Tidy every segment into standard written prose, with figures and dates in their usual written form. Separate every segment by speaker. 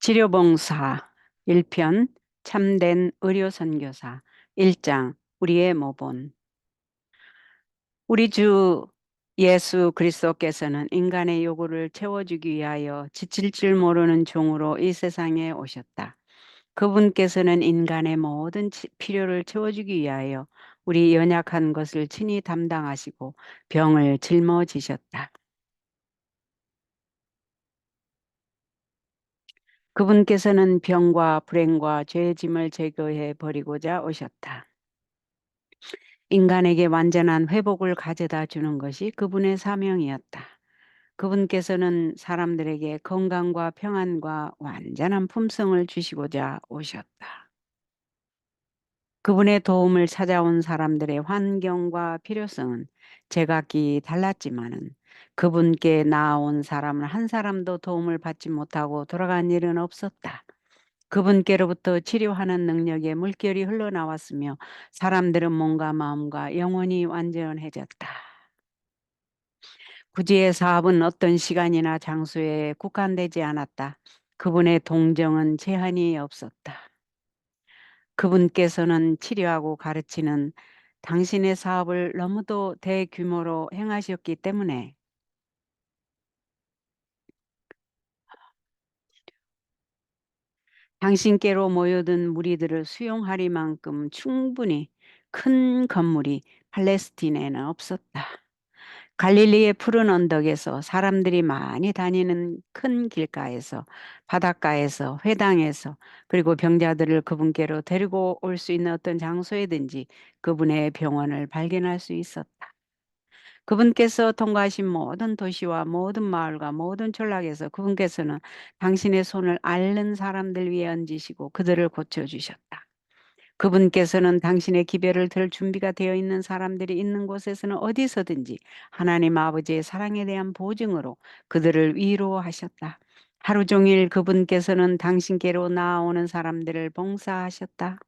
Speaker 1: 치료봉사 1편 참된 의료선교사 1장 우리의 모본. 우리 주 예수 그리스도께서는 인간의 요구를 채워주기 위하여 지칠 줄 모르는 종으로 이 세상에 오셨다. 그분께서는 인간의 모든 필요를 채워주기 위하여 우리 연약한 것을 친히 담당하시고 병을 짊어지셨다. 그분께서는 병과 불행과 죄의 짐을 제거해 버리고자 오셨다. 인간에게 완전한 회복을 가져다 주는 것이 그분의 사명이었다. 그분께서는 사람들에게 건강과 평안과 완전한 품성을 주시고자 오셨다. 그분의 도움을 찾아온 사람들의 환경과 필요성은 제각기 달랐지만은 그분께 나아온 사람은 한 사람도 도움을 받지 못하고 돌아간 일은 없었다. 그분께로부터 치료하는 능력의 물결이 흘러나왔으며 사람들은 몸과 마음과 영혼이 완전해졌다. 구주의 사업은 어떤 시간이나 장소에 국한되지 않았다. 그분의 동정은 제한이 없었다. 그분께서는 치료하고 가르치는 당신의 사업을 너무도 대규모로 행하셨기 때문에 당신께로 모여든 무리들을 수용하리만큼 충분히 큰 건물이 팔레스틴에는 없었다. 갈릴리의 푸른 언덕에서 사람들이 많이 다니는 큰 길가에서 바닷가에서 회당에서 그리고 병자들을 그분께로 데리고 올 수 있는 어떤 장소에든지 그분의 병원을 발견할 수 있었다. 그분께서 통과하신 모든 도시와 모든 마을과 모든 촌락에서 그분께서는 당신의 손을 앓는 사람들 위에 얹으시고 그들을 고쳐주셨다. 그분께서는 당신의 기별을 들 준비가 되어 있는 사람들이 있는 곳에서는 어디서든지 하나님 아버지의 사랑에 대한 보증으로 그들을 위로하셨다. 하루 종일 그분께서는 당신께로 나아오는 사람들을 봉사하셨다.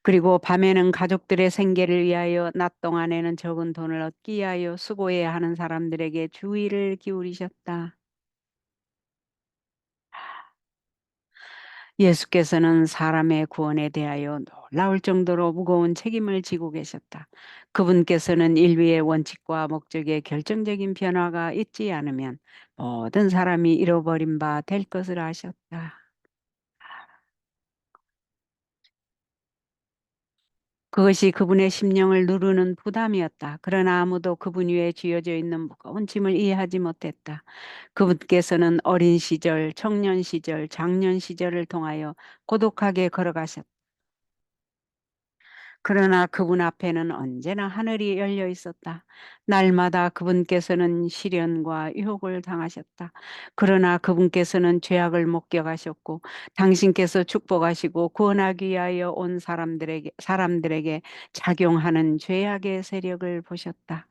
Speaker 1: 그리고 밤에는 가족들의 생계를 위하여 낮 동안에는 적은 돈을 얻기 위하여 수고해야 하는 사람들에게 주의를 기울이셨다. 예수께서는 사람의 구원에 대하여 놀라울 정도로 무거운 책임을 지고 계셨다. 그분께서는 인류의 원칙과 목적에 결정적인 변화가 있지 않으면 모든 사람이 잃어버린 바 될 것을 아셨다. 그것이 그분의 심령을 누르는 부담이었다. 그러나 아무도 그분 위에 쥐어져 있는 무거운 짐을 이해하지 못했다. 그분께서는 어린 시절, 청년 시절, 장년 시절을 통하여 고독하게 걸어가셨다. 그러나 그분 앞에는 언제나 하늘이 열려 있었다. 날마다 그분께서는 시련과 유혹을 당하셨다. 그러나 그분께서는 죄악을 목격하셨고 당신께서 축복하시고 구원하기 위하여 온 사람들에게 작용하는 죄악의 세력을 보셨다.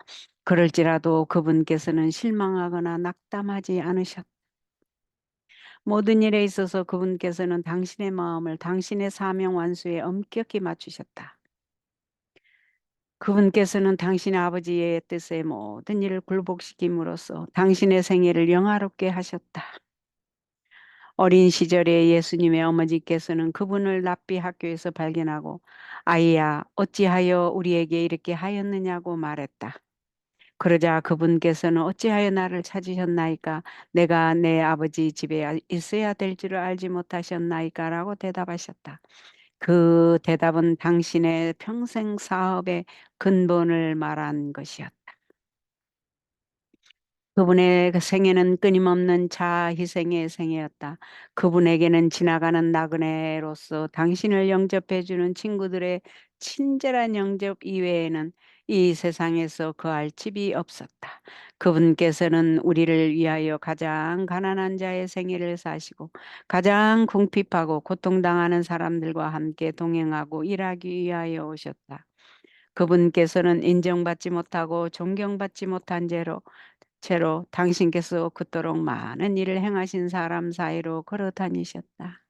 Speaker 1: 그럴지라도 그분께서는 실망하거나 낙담하지 않으셨다. 모든 일에 있어서 그분께서는 당신의 마음을 당신의 사명 완수에 엄격히 맞추셨다. 그분께서는 당신의 아버지의 뜻에 모든 일을 굴복시킴으로써 당신의 생애를 영화롭게 하셨다. 어린 시절에 예수님의 어머니께서는 그분을 납비 학교에서 발견하고 아이야 어찌하여 우리에게 이렇게 하였느냐고 말했다. 그러자 그분께서는 어찌하여 나를 찾으셨나이까 내가 내 아버지 집에 있어야 될 줄을 알지 못하셨나이까 라고 대답하셨다. 그 대답은 당신의 평생 사업의 근본을 말한 것이었다. 그분의 그 생애는 끊임없는 자아 희생의 생애였다. 그분에게는 지나가는 나그네로서 당신을 영접해주는 친구들의 친절한 영접 이외에는 이 세상에서 그할 집이 없었다. 그분께서는 우리를 위하여 가장 가난한 자의 생애를 사시고 가장 궁핍하고 고통당하는 사람들과 함께 동행하고 일하기 위하여 오셨다. 그분께서는 인정받지 못하고 존경받지 못한 채로 당신께서 그토록 많은 일을 행하신 사람 사이로 걸어 다니셨다.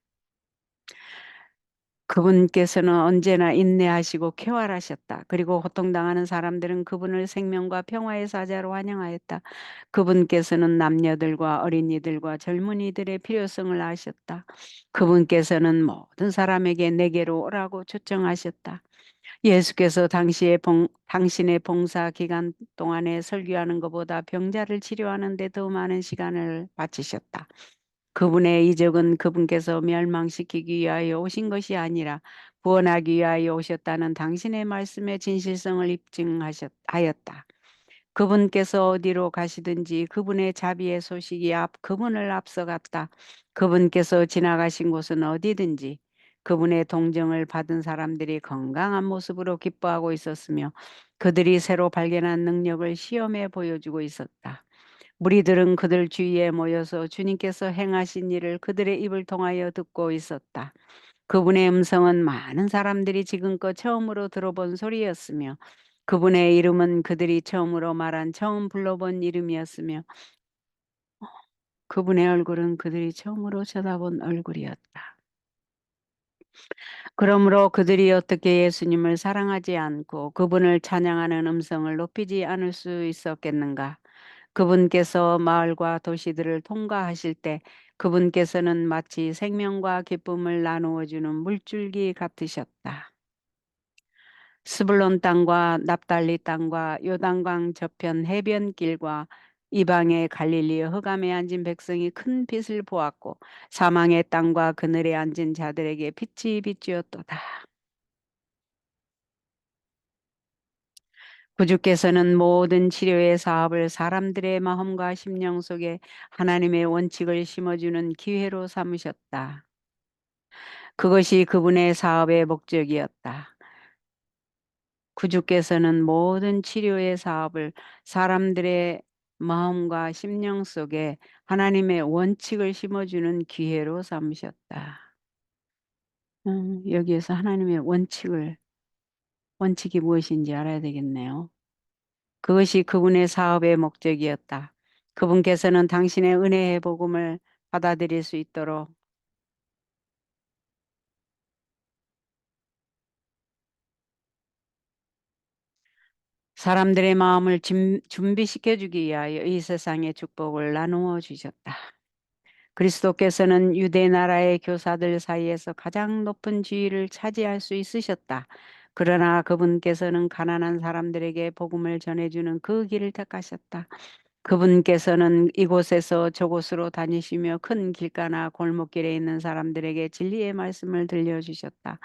Speaker 1: 그분께서는 언제나 인내하시고 쾌활하셨다. 그리고 고통당하는 사람들은 그분을 생명과 평화의 사자로 환영하였다. 그분께서는 남녀들과 어린이들과 젊은이들의 필요성을 아셨다. 그분께서는 모든 사람에게 내게로 오라고 초청하셨다. 예수께서 당신의 봉사 기간 동안에 설교하는 것보다 병자를 치료하는 데 더 많은 시간을 바치셨다. 그분의 이적은 그분께서 멸망시키기 위하여 오신 것이 아니라 구원하기 위하여 오셨다는 당신의 말씀의 진실성을 입증하였다. 그분께서 어디로 가시든지 그분의 자비의 소식이 그분을 앞서갔다. 그분께서 지나가신 곳은 어디든지 그분의 동정을 받은 사람들이 건강한 모습으로 기뻐하고 있었으며 그들이 새로 발견한 능력을 시험해 보여주고 있었다. 무리들은 그들 주위에 모여서 주님께서 행하신 일을 그들의 입을 통하여 듣고 있었다. 그분의 음성은 많은 사람들이 지금껏 처음으로 들어본 소리였으며 그분의 이름은 그들이 처음으로 말한 처음 불러본 이름이었으며 그분의 얼굴은 그들이 처음으로 쳐다본 얼굴이었다. 그러므로 그들이 어떻게 예수님을 사랑하지 않고 그분을 찬양하는 음성을 높이지 않을 수 있었겠는가? 그분께서 마을과 도시들을 통과하실 때 그분께서는 마치 생명과 기쁨을 나누어 주는 물줄기 같으셨다. 스불론 땅과 납달리 땅과 요단강 저편 해변길과 이방의 갈릴리 흑암에 앉은 백성이 큰 빛을 보았고 사망의 땅과 그늘에 앉은 자들에게 빛이 비추었도다. 구주께서는 모든 치료의 사업을 사람들의 마음과 심령 속에 하나님의 원칙을 심어주는 기회로 삼으셨다. 그것이 그분의 사업의 목적이었다. 구주께서는 모든 치료의 사업을 사람들의 마음과 심령 속에 하나님의 원칙을 심어주는 기회로 삼으셨다. 여기에서 하나님의 원칙이 무엇인지 알아야 되겠네요. 그것이 그분의 사업의 목적이었다. 그분께서는 당신의 은혜의 복음을 받아들일 수 있도록 사람들의 마음을 준비시켜 주기 위하여 이 세상의 축복을 나누어 주셨다. 그리스도께서는 유대 나라의 교사들 사이에서 가장 높은 지위를 차지할 수 있으셨다. 그러나 그분께서는 가난한 사람들에게 복음을 전해주는 그 길을 택하셨다. 그분께서는 이곳에서 저곳으로 다니시며 큰 길가나 골목길에 있는 사람들에게 진리의 말씀을 들려주셨다.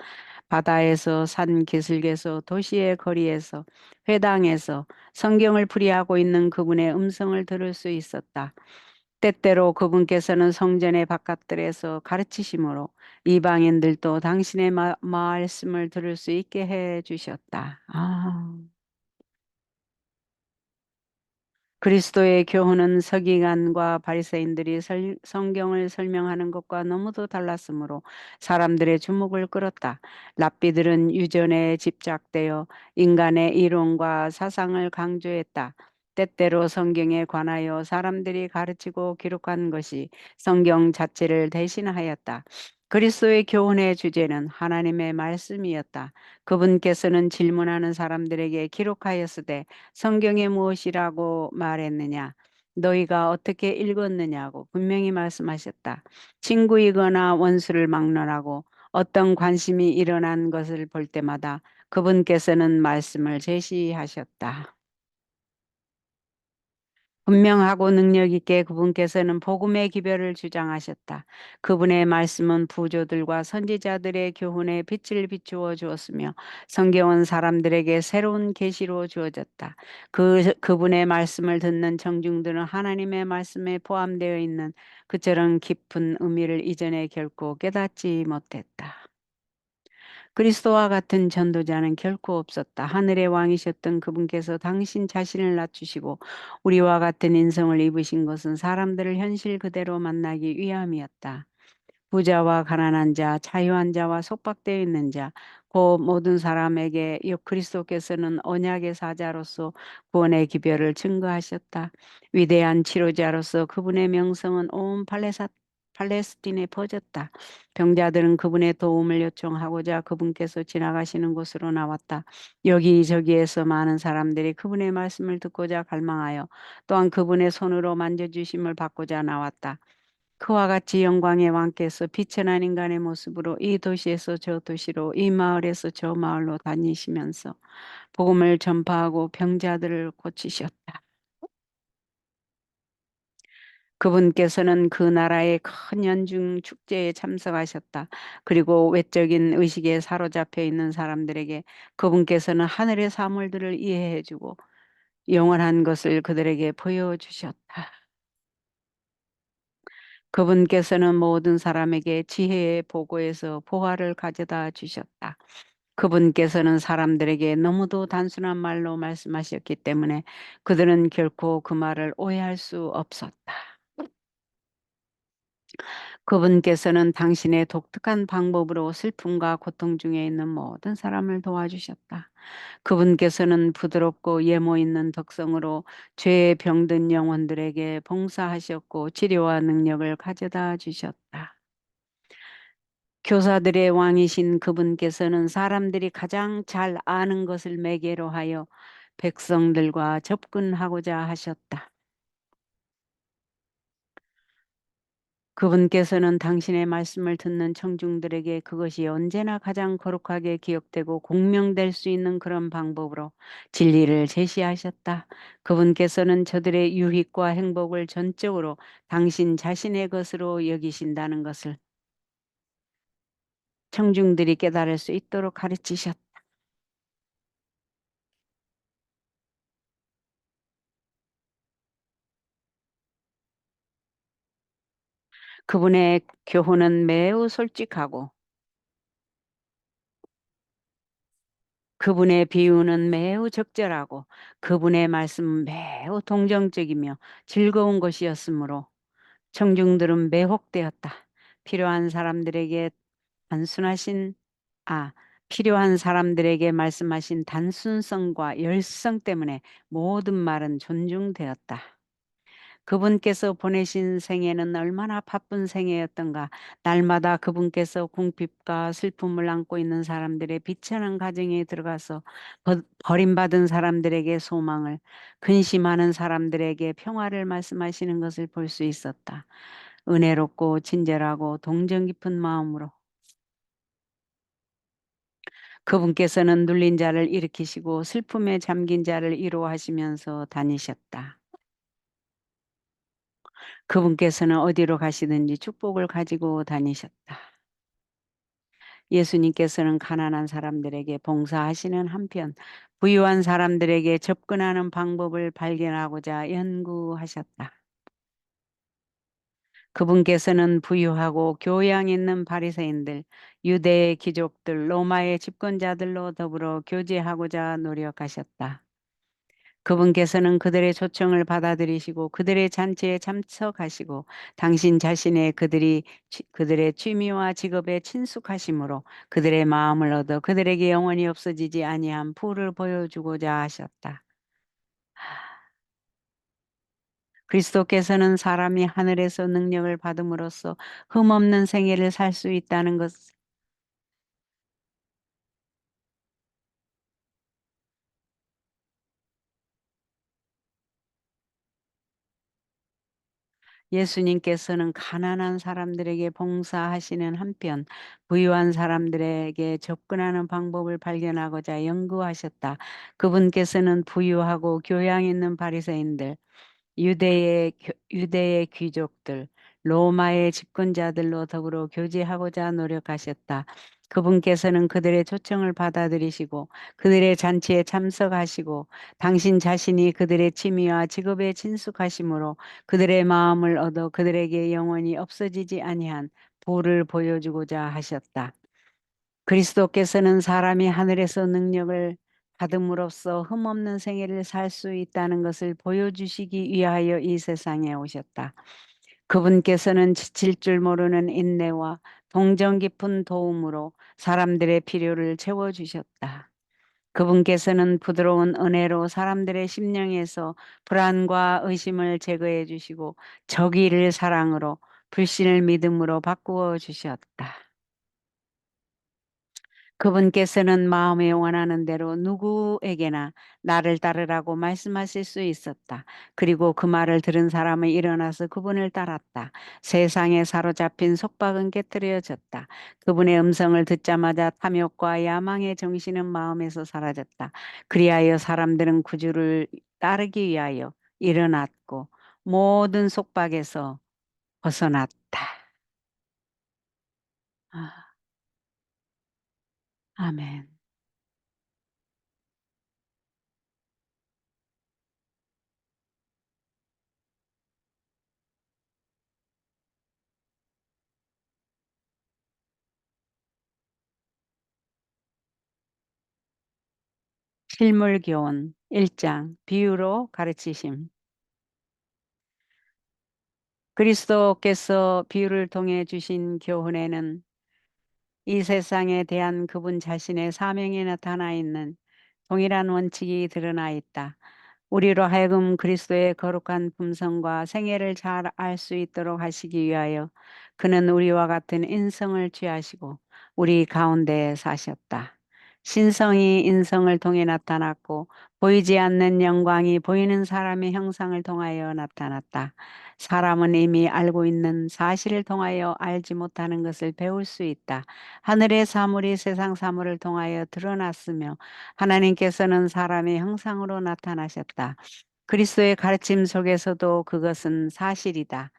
Speaker 1: 바다에서 산 기슭에서 도시의 거리에서 회당에서 성경을 풀이하고 있는 그분의 음성을 들을 수 있었다. 때때로 그분께서는 성전의 바깥들에서 가르치심으로 이방인들도 당신의 말씀을 들을 수 있게 해 주셨다. 그리스도의 교훈은 서기관과 바리새인들이 성경을 설명하는 것과 너무도 달랐으므로 사람들의 주목을 끌었다. 랍비들은 유전에 집착되어 인간의 이론과 사상을 강조했다. 때때로 성경에 관하여 사람들이 가르치고 기록한 것이 성경 자체를 대신하였다. 그리스도의 교훈의 주제는 하나님의 말씀이었다. 그분께서는 질문하는 사람들에게 기록하였으되 성경에 무엇이라고 말했느냐? 너희가 어떻게 읽었느냐고 분명히 말씀하셨다. 친구이거나 원수를 막론하고 어떤 관심이 일어난 것을 볼 때마다 그분께서는 말씀을 제시하셨다. 분명하고 능력 있게 그분께서는 복음의 기별을 주장하셨다. 그분의 말씀은 부조들과 선지자들의 교훈에 빛을 비추어 주었으며 성경은 사람들에게 새로운 계시로 주어졌다. 그분의 말씀을 듣는 청중들은 하나님의 말씀에 포함되어 있는 그처럼 깊은 의미를 이전에 결코 깨닫지 못했다. 그리스도와 같은 전도자는 결코 없었다. 하늘의 왕이셨던 그분께서 당신 자신을 낮추시고 우리와 같은 인성을 입으신 것은 사람들을 현실 그대로 만나기 위함이었다. 부자와 가난한 자, 자유한 자와 속박되어 있는 자, 그 모든 사람에게 그리스도께서는 언약의 사자로서 구원의 기별을 증거하셨다. 위대한 치료자로서 그분의 명성은 온 팔레스틴에 퍼졌다. 병자들은 그분의 도움을 요청하고자 그분께서 지나가시는 곳으로 나왔다. 여기저기에서 많은 사람들이 그분의 말씀을 듣고자 갈망하여 또한 그분의 손으로 만져주심을 받고자 나왔다. 그와 같이 영광의 왕께서 빛의 난 인간의 모습으로 이 도시에서 저 도시로 이 마을에서 저 마을로 다니시면서 복음을 전파하고 병자들을 고치셨다. 그분께서는 그 나라의 큰 연중 축제에 참석하셨다. 그리고 외적인 의식에 사로잡혀 있는 사람들에게 그분께서는 하늘의 사물들을 이해해주고 영원한 것을 그들에게 보여주셨다. 그분께서는 모든 사람에게 지혜의 보고에서 보화를 가져다 주셨다. 그분께서는 사람들에게 너무도 단순한 말로 말씀하셨기 때문에 그들은 결코 그 말을 오해할 수 없었다. 그분께서는 당신의 독특한 방법으로 슬픔과 고통 중에 있는 모든 사람을 도와주셨다. 그분께서는 부드럽고 예모 있는 덕성으로 죄에 병든 영혼들에게 봉사하셨고 치료와 능력을 가져다 주셨다. 교사들의 왕이신 그분께서는 사람들이 가장 잘 아는 것을 매개로 하여 백성들과 접근하고자 하셨다. 그분께서는 당신의 말씀을 듣는 청중들에게 그것이 언제나 가장 거룩하게 기억되고 공명될 수 있는 그런 방법으로 진리를 제시하셨다. 그분께서는 저들의 유익과 행복을 전적으로 당신 자신의 것으로 여기신다는 것을 청중들이 깨달을 수 있도록 가르치셨다. 그분의 교훈은 매우 솔직하고 그분의 비유는 매우 적절하고 그분의 말씀은 매우 동정적이며 즐거운 것이었으므로 청중들은 매혹되었다. 필요한 사람들에게 단순하신 아 필요한 사람들에게 말씀하신 단순성과 열성 때문에 모든 말은 존중되었다. 그분께서 보내신 생애는 얼마나 바쁜 생애였던가. 날마다 그분께서 궁핍과 슬픔을 안고 있는 사람들의 비천한 가정에 들어가서 버림받은 사람들에게 소망을, 근심하는 사람들에게 평화를 말씀하시는 것을 볼 수 있었다. 은혜롭고 친절하고 동정 깊은 마음으로 그분께서는 눌린 자를 일으키시고 슬픔에 잠긴 자를 위로하시면서 다니셨다. 그분께서는 어디로 가시든지 축복을 가지고 다니셨다. 예수님께서는 가난한 사람들에게 봉사하시는 한편 부유한 사람들에게 접근하는 방법을 발견하고자 연구하셨다. 그분께서는 부유하고 교양 있는 바리새인들, 유대의 귀족들, 로마의 집권자들로 더불어 교제하고자 노력하셨다. 그분께서는 그들의 초청을 받아들이시고 그들의 잔치에 참석하시고 당신 자신의 그들의 취미와 직업에 친숙하심으로 그들의 마음을 얻어 그들에게 영원히 없어지지 아니한 부를 보여주고자 하셨다. 그리스도께서는 사람이 하늘에서 능력을 받음으로써 흠없는 생애를 살 수 있다는 것, 예수님께서는 가난한 사람들에게 봉사하시는 한편 부유한 사람들에게 접근하는 방법을 발견하고자 연구하셨다. 그분께서는 부유하고 교양 있는 바리새인들, 유대의 귀족들, 로마의 집권자들로 더불어 교제하고자 노력하셨다. 그분께서는 그들의 초청을 받아들이시고 그들의 잔치에 참석하시고 당신 자신이 그들의 취미와 직업에 친숙하심으로 그들의 마음을 얻어 그들에게 영원히 없어지지 아니한 부를 보여주고자 하셨다. 그리스도께서는 사람이 하늘에서 능력을 받음으로써 흠없는 생애를 살 수 있다는 것을 보여주시기 위하여 이 세상에 오셨다. 그분께서는 지칠 줄 모르는 인내와 동정 깊은 도움으로 사람들의 필요를 채워주셨다. 그분께서는 부드러운 은혜로 사람들의 심령에서 불안과 의심을 제거해 주시고 저기를 사랑으로 불신을 믿음으로 바꾸어 주셨다. 그분께서는 마음에 원하는 대로 누구에게나 나를 따르라고 말씀하실 수 있었다. 그리고 그 말을 들은 사람은 일어나서 그분을 따랐다. 세상에 사로잡힌 속박은 깨뜨려졌다. 그분의 음성을 듣자마자 탐욕과 야망의 정신은 마음에서 사라졌다. 그리하여 사람들은 구주를 따르기 위하여 일어났고 모든 속박에서 벗어났다. 아, 아멘. 실물교훈 1장 비유로 가르치심. 그리스도께서 비유를 통해 주신 교훈에는 이 세상에 대한 그분 자신의 사명이 나타나 있는 동일한 원칙이 드러나 있다. 우리로 하여금 그리스도의 거룩한 품성과 생애를 잘 알 수 있도록 하시기 위하여 그는 우리와 같은 인성을 취하시고 우리 가운데 사셨다. 신성이 인성을 통해 나타났고 보이지 않는 영광이 보이는 사람의 형상을 통하여 나타났다. 사람은 이미 알고 있는 사실을 통하여 알지 못하는 것을 배울 수 있다. 하늘의 사물이 세상 사물을 통하여 드러났으며 하나님께서는 사람의 형상으로 나타나셨다. 그리스도의 가르침 속에서도 그것은 사실이다.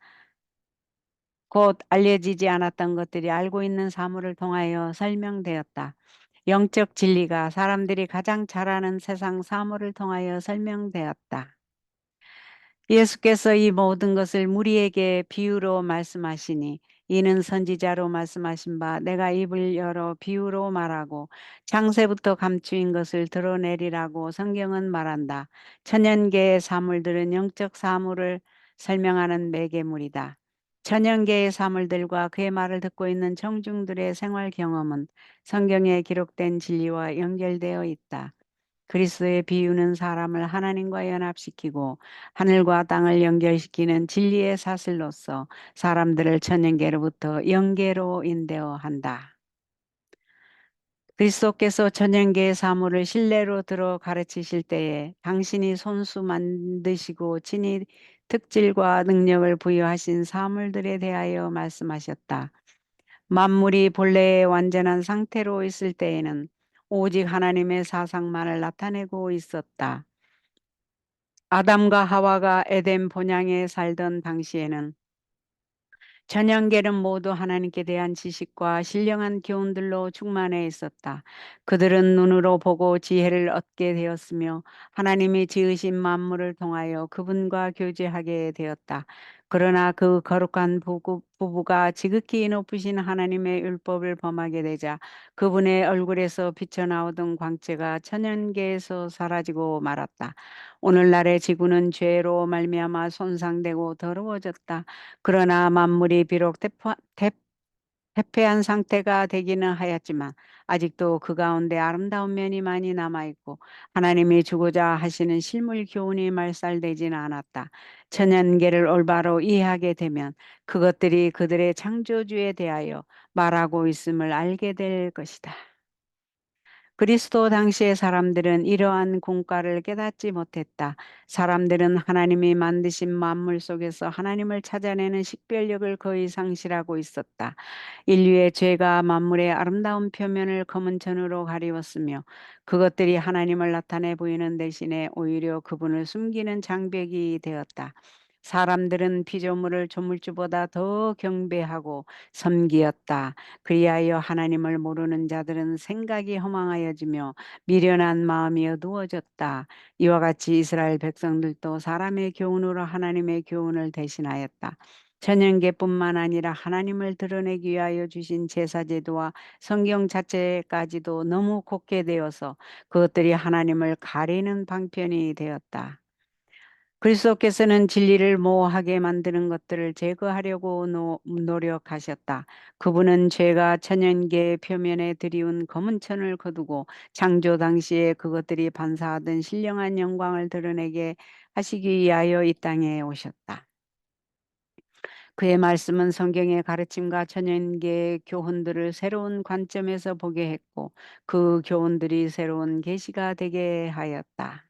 Speaker 1: 곧 알려지지 않았던 것들이 알고 있는 사물을 통하여 설명되었다. 영적 진리가 사람들이 가장 잘 아는 세상 사물을 통하여 설명되었다. 예수께서 이 모든 것을 무리에게 비유로 말씀하시니 이는 선지자로 말씀하신 바 내가 입을 열어 비유로 말하고 창세부터 감추인 것을 드러내리라고 성경은 말한다. 천연계의 사물들은 영적 사물을 설명하는 매개물이다. 천연계의 사물들과 그의 말을 듣고 있는 청중들의 생활 경험은 성경에 기록된 진리와 연결되어 있다. 그리스도의 비유는 사람을 하나님과 연합시키고 하늘과 땅을 연결시키는 진리의 사슬로서 사람들을 천연계로부터 영계로 인도어 한다. 그리스도께서 천연계의 사물을 실내로 들어 가르치실 때에 당신이 손수 만드시고 친히 특질과 능력을 부여하신 사물들에 대하여 말씀하셨다. 만물이 본래의 완전한 상태로 있을 때에는 오직 하나님의 사상만을 나타내고 있었다. 아담과 하와가 에덴 본향에 살던 당시에는 전형계는 모두 하나님께 대한 지식과 신령한 교훈들로 충만해 있었다. 그들은 눈으로 보고 지혜를 얻게 되었으며 하나님이 지으신 만물을 통하여 그분과 교제하게 되었다. 그러나 그 거룩한 부부가 지극히 높으신 하나님의 율법을 범하게 되자 그분의 얼굴에서 비쳐나오던 광채가 천연계에서 사라지고 말았다. 오늘날의 지구는 죄로 말미암아 손상되고 더러워졌다. 그러나 만물이 비록 태폐한 상태가 되기는 하였지만 아직도 그 가운데 아름다운 면이 많이 남아있고 하나님이 주고자 하시는 실물 교훈이 말살되지는 않았다. 천연계를 올바로 이해하게 되면 그것들이 그들의 창조주에 대하여 말하고 있음을 알게 될 것이다. 그리스도 당시의 사람들은 이러한 공과를 깨닫지 못했다. 사람들은 하나님이 만드신 만물 속에서 하나님을 찾아내는 식별력을 거의 상실하고 있었다. 인류의 죄가 만물의 아름다운 표면을 검은 천으로 가리웠으며 그것들이 하나님을 나타내 보이는 대신에 오히려 그분을 숨기는 장벽이 되었다. 사람들은 피조물을 조물주보다 더 경배하고 섬기었다. 그리하여 하나님을 모르는 자들은 생각이 허망하여지며 미련한 마음이 어두워졌다. 이와 같이 이스라엘 백성들도 사람의 교훈으로 하나님의 교훈을 대신하였다. 천연계뿐만 아니라 하나님을 드러내기 위하여 주신 제사제도와 성경 자체까지도 너무 곱게 되어서 그것들이 하나님을 가리는 방편이 되었다. 그리스도께서는 진리를 모호하게 만드는 것들을 제거하려고 노력하셨다. 그분은 죄가 천연계 표면에 드리운 검은 천을 거두고 창조 당시에 그것들이 반사하던 신령한 영광을 드러내게 하시기 위하여 이 땅에 오셨다. 그의 말씀은 성경의 가르침과 천연계의 교훈들을 새로운 관점에서 보게 했고 그 교훈들이 새로운 계시가 되게 하였다.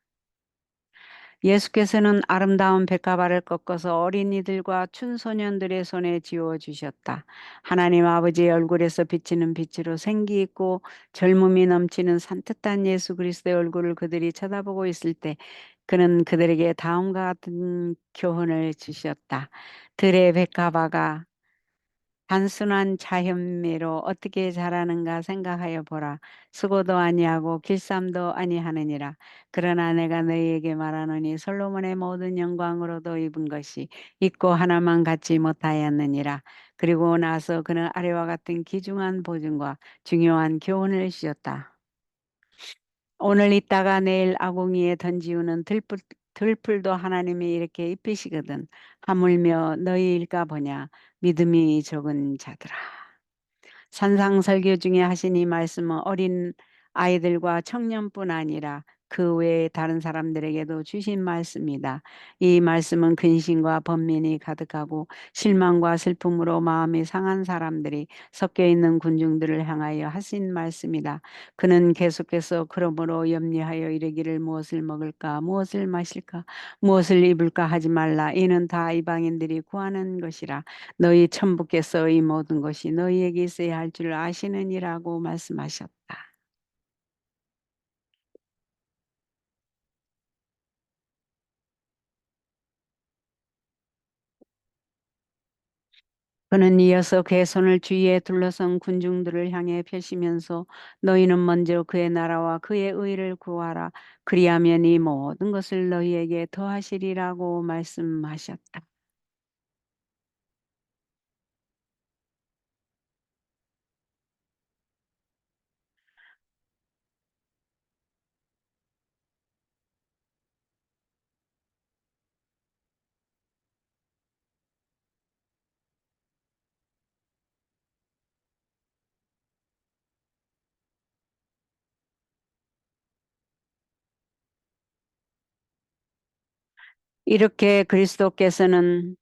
Speaker 1: 예수께서는 아름다운 백가발을 꺾어서 어린이들과 춘소년들의 손에 쥐어 주셨다. 하나님 아버지의 얼굴에서 비치는 빛으로 생기 있고 젊음이 넘치는 산뜻한 예수 그리스도의 얼굴을 그들이 쳐다보고 있을 때 그는 그들에게 다음과 같은 교훈을 주셨다. 들의 백가바가 단순한 자연미로 어떻게 자라는가 생각하여 보라. 수고도 아니하고 길쌈도 아니하느니라. 그러나 내가 너희에게 말하노니 솔로몬의 모든 영광으로도 입은 것이 있고 하나만 갖지 못하였느니라. 그리고 나서 그는 아래와 같은 귀중한 보증과 중요한 교훈을 주셨다. 오늘 있다가 내일 아궁이에 던지우는 들풀도 하나님이 이렇게 입히시거든. 하물며 너희일까 보냐. 믿음이 적은 자들아. 산상설교 중에 하신 이 말씀은 어린 아이들과 청년뿐 아니라 그 외에 다른 사람들에게도 주신 말씀이다. 이 말씀은 근심과 번민이 가득하고 실망과 슬픔으로 마음이 상한 사람들이 섞여 있는 군중들을 향하여 하신 말씀이다. 그는 계속해서 그러므로 염려하여 이르기를 무엇을 먹을까, 무엇을 마실까, 무엇을 입을까 하지 말라. 이는 다 이방인들이 구하는 것이라. 너희 천부께서 이 모든 것이 너희에게 있어야 할 줄 아시느니라고 말씀하셨다. 그는 이어서 그의 손을 주위에 둘러선 군중들을 향해 펴시면서 너희는 먼저 그의 나라와 그의 의를 구하라. 그리하면 이 모든 것을 너희에게 더하시리라고 말씀하셨다. 이렇게 그리스도께서는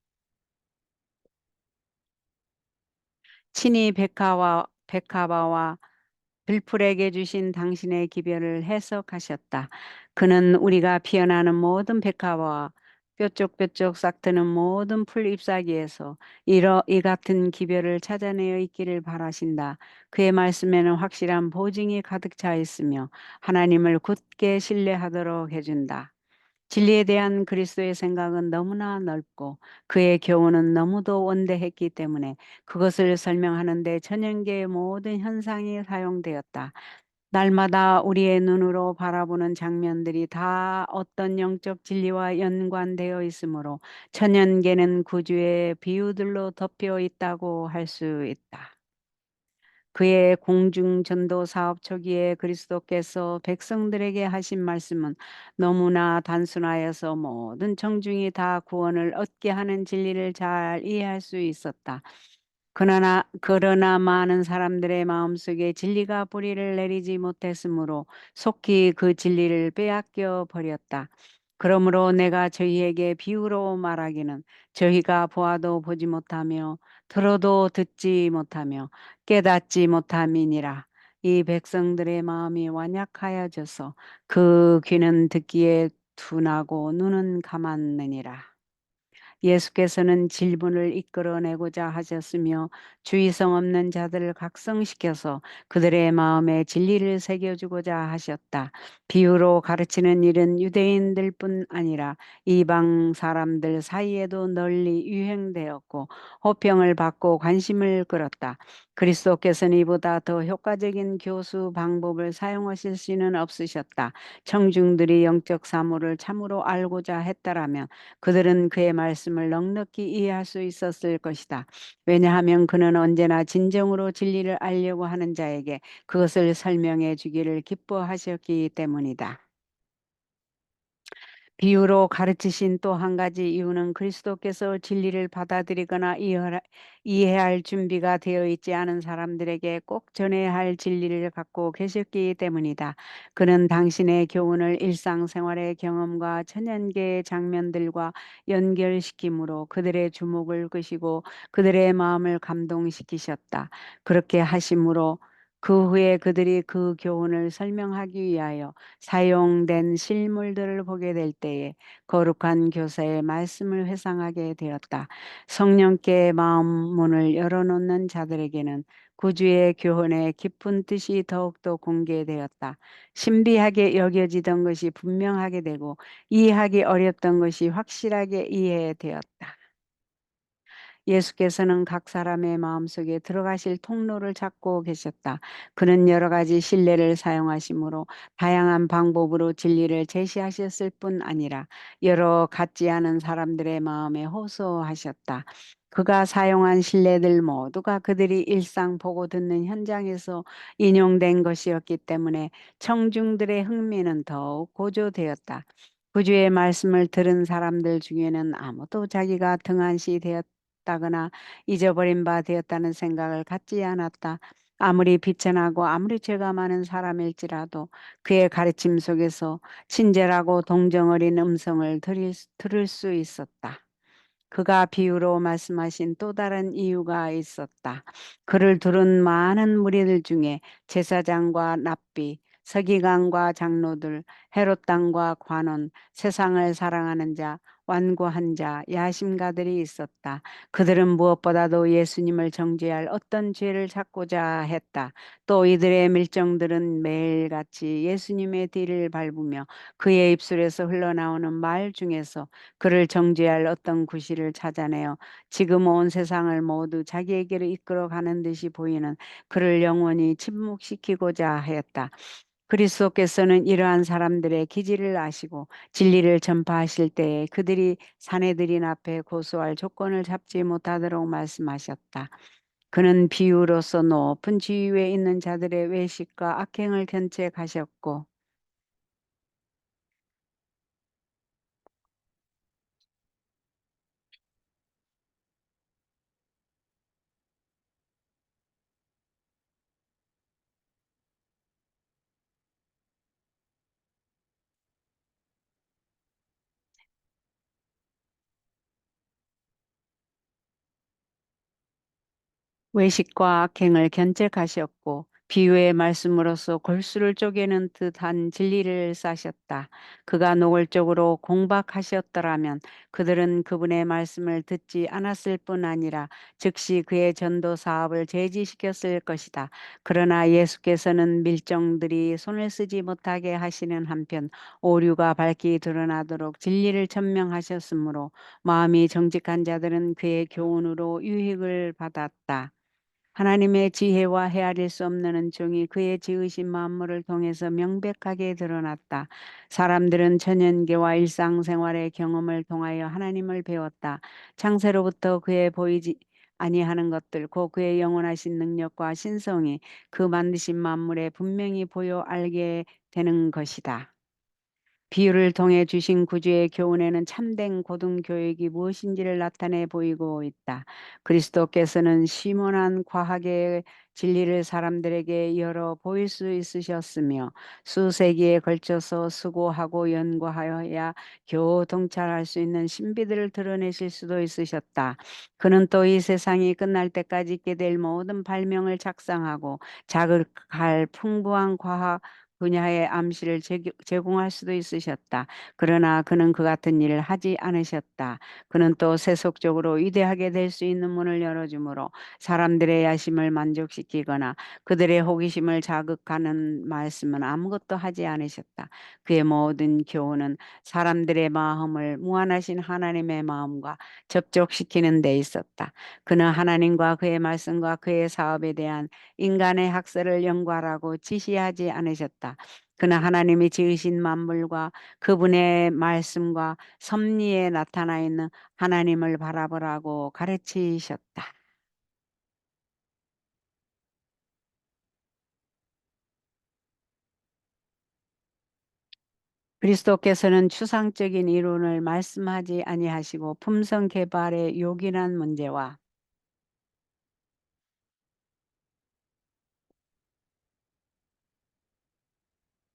Speaker 1: 친히 백하바와 들풀에게 주신 당신의 기별을 해석하셨다. 그는 우리가 피어나는 모든 백합과 뾰족뾰족 싹트는 모든 풀 잎사귀에서 이 같은 기별을 찾아내어 있기를 바라신다. 그의 말씀에는 확실한 보증이 가득 차 있으며 하나님을 굳게 신뢰하도록 해준다. 진리에 대한 그리스도의 생각은 너무나 넓고 그의 교훈은 너무도 원대했기 때문에 그것을 설명하는 데 천연계의 모든 현상이 사용되었다. 날마다 우리의 눈으로 바라보는 장면들이 다 어떤 영적 진리와 연관되어 있으므로 천연계는 구주의 비유들로 덮여 있다고 할 수 있다. 그의 공중 전도 사업 초기에 그리스도께서 백성들에게 하신 말씀은 너무나 단순하여서 모든 청중이 다 구원을 얻게 하는 진리를 잘 이해할 수 있었다. 그러나 많은 사람들의 마음속에 진리가 뿌리를 내리지 못했으므로 속히 그 진리를 빼앗겨 버렸다. 그러므로 내가 저희에게 비유로 말하기는 저희가 보아도 보지 못하며 들어도 듣지 못하며 깨닫지 못함이니라. 이 백성들의 마음이 완약하여져서 그 귀는 듣기에 둔하고 눈은 감았느니라. 예수께서는 질문을 이끌어내고자 하셨으며 주의성 없는 자들을 각성시켜서 그들의 마음에 진리를 새겨주고자 하셨다. 비유로 가르치는 일은 유대인들뿐 아니라 이방 사람들 사이에도 널리 유행되었고 호평을 받고 관심을 끌었다. 그리스도께서는 이보다 더 효과적인 교수 방법을 사용하실 수는 없으셨다. 청중들이 영적 사물을 참으로 알고자 했다라면 그들은 그의 말씀을 넉넉히 이해할 수 있었을 것이다. 왜냐하면 그는 언제나 진정으로 진리를 알려고 하는 자에게 그것을 설명해 주기를 기뻐하셨기 때문이다. 비유로 가르치신 또 한 가지 이유는 그리스도께서 진리를 받아들이거나 이해할 준비가 되어 있지 않은 사람들에게 꼭 전해야 할 진리를 갖고 계셨기 때문이다. 그는 당신의 교훈을 일상생활의 경험과 천연계의 장면들과 연결시키므로 그들의 주목을 끄시고 그들의 마음을 감동시키셨다. 그렇게 하심으로 그 후에 그들이 그 교훈을 설명하기 위하여 사용된 실물들을 보게 될 때에 거룩한 교사의 말씀을 회상하게 되었다. 성령께 마음 문을 열어놓는 자들에게는 구주의 교훈의 깊은 뜻이 더욱더 공개되었다. 신비하게 여겨지던 것이 분명하게 되고 이해하기 어렵던 것이 확실하게 이해되었다. 예수께서는 각 사람의 마음속에 들어가실 통로를 찾고 계셨다. 그는 여러 가지 신뢰를 사용하시므로 다양한 방법으로 진리를 제시하셨을 뿐 아니라 여러 같지 않은 사람들의 마음에 호소하셨다. 그가 사용한 신뢰들 모두가 그들이 일상 보고 듣는 현장에서 인용된 것이었기 때문에 청중들의 흥미는 더욱 고조되었다. 구주의 말씀을 들은 사람들 중에는 아무도 자기가 등한시 되었다거나 잊어버린 바 되었다는 생각을 갖지 않았다. 아무리 비천하고 아무리 죄가 많은 사람일지라도 그의 가르침 속에서 친절하고 동정 어린 음성을 들을 수 있었다. 그가 비유로 말씀하신 또 다른 이유가 있었다. 그를 들은 많은 무리들 중에 제사장과 랍비, 서기관과 장로들, 헤롯 당과 관원, 세상을 사랑하는 자, 완고한 자, 야심가들이 있었다. 그들은 무엇보다도 예수님을 정죄할 어떤 죄를 찾고자 했다. 또 이들의 밀정들은 매일같이 예수님의 뒤를 밟으며 그의 입술에서 흘러나오는 말 중에서 그를 정죄할 어떤 구실을 찾아내어 지금 온 세상을 모두 자기에게로 이끌어 가는 듯이 보이는 그를 영원히 침묵시키고자 하였다. 그리스도께서는 이러한 사람들의 기질을 아시고 진리를 전파하실 때에 그들이 사내들인 앞에 고소할 조건을 잡지 못하도록 말씀하셨다. 그는 비유로서 높은 지위에 있는 자들의 외식과 악행을 견책하셨고 외식과 악행을 견책하셨고 비유의 말씀으로써 골수를 쪼개는 듯한 진리를 싸셨다. 그가 노골적으로 공박하셨더라면 그들은 그분의 말씀을 듣지 않았을 뿐 아니라 즉시 그의 전도 사업을 제지시켰을 것이다. 그러나 예수께서는 밀정들이 손을 쓰지 못하게 하시는 한편 오류가 밝히 드러나도록 진리를 천명하셨으므로 마음이 정직한 자들은 그의 교훈으로 유익을 받았다. 하나님의 지혜와 헤아릴 수 없는 은총이 그의 지으신 만물을 통해서 명백하게 드러났다. 사람들은 천연계와 일상생활의 경험을 통하여 하나님을 배웠다. 창세로부터 그의 보이지 아니하는 것들, 곧 그의 영원하신 능력과 신성이 그 만드신 만물에 분명히 보여 알게 되는 것이다. 비유를 통해 주신 구주의 교훈에는 참된 고등교육이 무엇인지를 나타내 보이고 있다. 그리스도께서는 심원한 과학의 진리를 사람들에게 열어 보일 수 있으셨으며 수세기에 걸쳐서 수고하고 연구하여야 겨우 동찰할 수 있는 신비들을 드러내실 수도 있으셨다. 그는 또 이 세상이 끝날 때까지 있게 될 모든 발명을 작성하고 자극할 풍부한 과학 분야의 암시를 제공할 수도 있으셨다. 그러나 그는 그 같은 일을 하지 않으셨다. 그는 또 세속적으로 위대하게 될 수 있는 문을 열어주므로 사람들의 야심을 만족시키거나 그들의 호기심을 자극하는 말씀은 아무것도 하지 않으셨다. 그의 모든 교훈은 사람들의 마음을 무한하신 하나님의 마음과 접촉시키는 데 있었다. 그는 하나님과 그의 말씀과 그의 사업에 대한 인간의 학설을 연구하라고 지시하지 않으셨다. 그는 하나님이 지으신 만물과 그분의 말씀과 섭리에 나타나 있는 하나님을 바라보라고 가르치셨다. 그리스도께서는 추상적인 이론을 말씀하지 아니하시고 품성 개발의 요긴한 문제와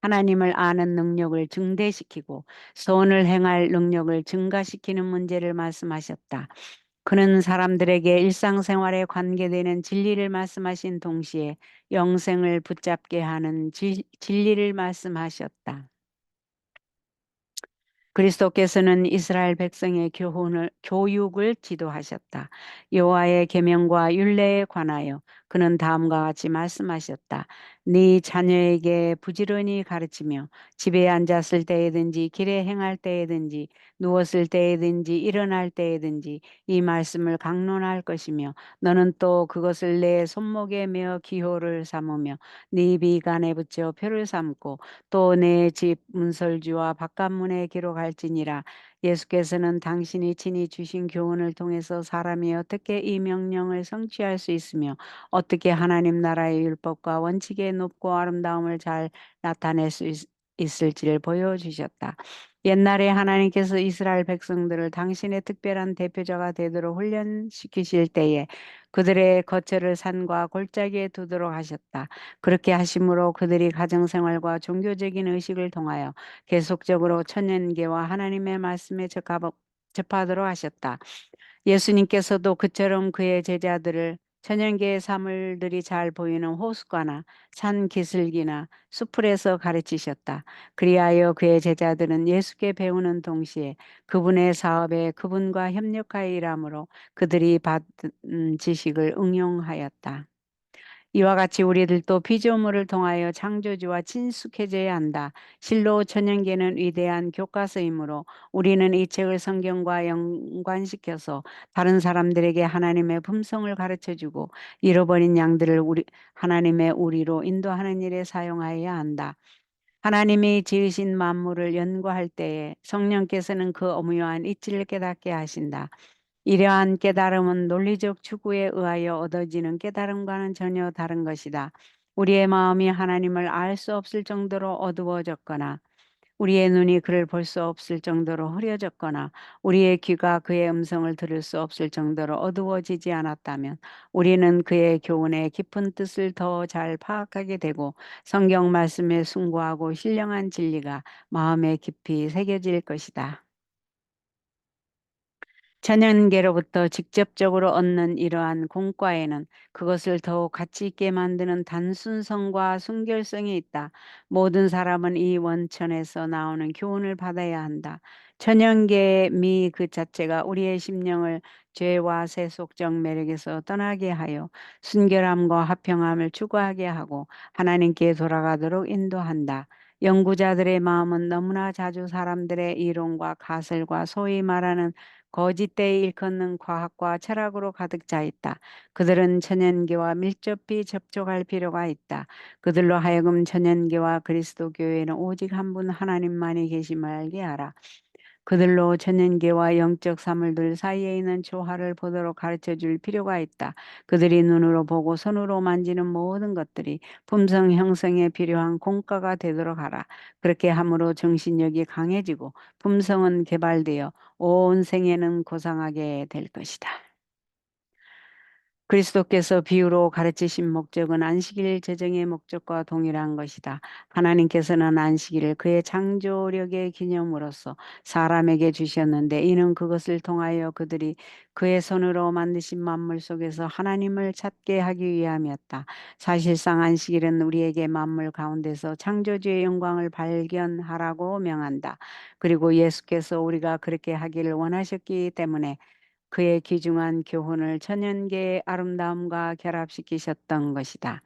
Speaker 1: 하나님을 아는 능력을 증대시키고 선을 행할 능력을 증가시키는 문제를 말씀하셨다. 그는 사람들에게 일상생활에 관계되는 진리를 말씀하신 동시에 영생을 붙잡게 하는 진리를 말씀하셨다. 그리스도께서는 이스라엘 백성의 교육을 지도하셨다. 여호와의 계명과 율례에 관하여 그는 다음과 같이 말씀하셨다. 네 자녀에게 부지런히 가르치며 집에 앉았을 때에든지 길에 행할 때에든지 누웠을 때에든지 일어날 때에든지 이 말씀을 강론할 것이며 너는 또 그것을 내 손목에 메어 기호를 삼으며 네 비간에 붙여 표를 삼고 또 내 집 문설주와 바깥문에 기록할지니라. 예수께서는 당신이 친히 주신 교훈을 통해서 사람이 어떻게 이 명령을 성취할 수 있으며 어떻게 하나님 나라의 율법과 원칙의 높고 아름다움을 잘 나타낼 수 있을지를 보여주셨다. 옛날에 하나님께서 이스라엘 백성들을 당신의 특별한 대표자가 되도록 훈련시키실 때에 그들의 거처를 산과 골짜기에 두도록 하셨다. 그렇게 하심으로 그들이 가정생활과 종교적인 의식을 통하여 계속적으로 천년계와 하나님의 말씀에 접하도록 하셨다. 예수님께서도 그처럼 그의 제자들을 천연계의 사물들이 잘 보이는 호숫가나 산 기슭이나 수풀에서 가르치셨다. 그리하여 그의 제자들은 예수께 배우는 동시에 그분의 사업에 그분과 협력하여 일함으로 그들이 받은 지식을 응용하였다. 이와 같이 우리들도 피조물을 통하여 창조주와 친숙해져야 한다. 실로 천연계는 위대한 교과서이므로 우리는 이 책을 성경과 연관시켜서 다른 사람들에게 하나님의 품성을 가르쳐주고 잃어버린 양들을 하나님의 우리로 인도하는 일에 사용하여야 한다. 하나님이 지으신 만물을 연구할 때에 성령께서는 그 오묘한 이치를 깨닫게 하신다. 이러한 깨달음은 논리적 추구에 의하여 얻어지는 깨달음과는 전혀 다른 것이다. 우리의 마음이 하나님을 알 수 없을 정도로 어두워졌거나 우리의 눈이 그를 볼 수 없을 정도로 흐려졌거나 우리의 귀가 그의 음성을 들을 수 없을 정도로 어두워지지 않았다면 우리는 그의 교훈의 깊은 뜻을 더 잘 파악하게 되고 성경 말씀에 숭고하고 신령한 진리가 마음에 깊이 새겨질 것이다. 천연계로부터 직접적으로 얻는 이러한 공과에는 그것을 더욱 가치 있게 만드는 단순성과 순결성이 있다. 모든 사람은 이 원천에서 나오는 교훈을 받아야 한다. 천연계의 미 그 자체가 우리의 심령을 죄와 세속적 매력에서 떠나게 하여 순결함과 화평함을 추구하게 하고 하나님께 돌아가도록 인도한다. 연구자들의 마음은 너무나 자주 사람들의 이론과 가설과 소위 말하는 거짓되이 일컫는 과학과 철학으로 가득 차 있다. 그들은 천연계와 밀접히 접촉할 필요가 있다. 그들로 하여금 천연계와 그리스도 교회는 오직 한 분 하나님만이 계심을 알게 하라. 그들로 천연계와 영적 사물들 사이에 있는 조화를 보도록 가르쳐 줄 필요가 있다. 그들이 눈으로 보고 손으로 만지는 모든 것들이 품성 형성에 필요한 공과가 되도록 하라. 그렇게 함으로 정신력이 강해지고 품성은 개발되어 온 생애는 고상하게 될 것이다. 그리스도께서 비유로 가르치신 목적은 안식일 제정의 목적과 동일한 것이다. 하나님께서는 안식일을 그의 창조력의 기념으로서 사람에게 주셨는데 이는 그것을 통하여 그들이 그의 손으로 만드신 만물 속에서 하나님을 찾게 하기 위함이었다. 사실상 안식일은 우리에게 만물 가운데서 창조주의 영광을 발견하라고 명한다. 그리고 예수께서 우리가 그렇게 하기를 원하셨기 때문에 그의 귀중한 교훈을 천연계의 아름다움과 결합시키셨던 것이다.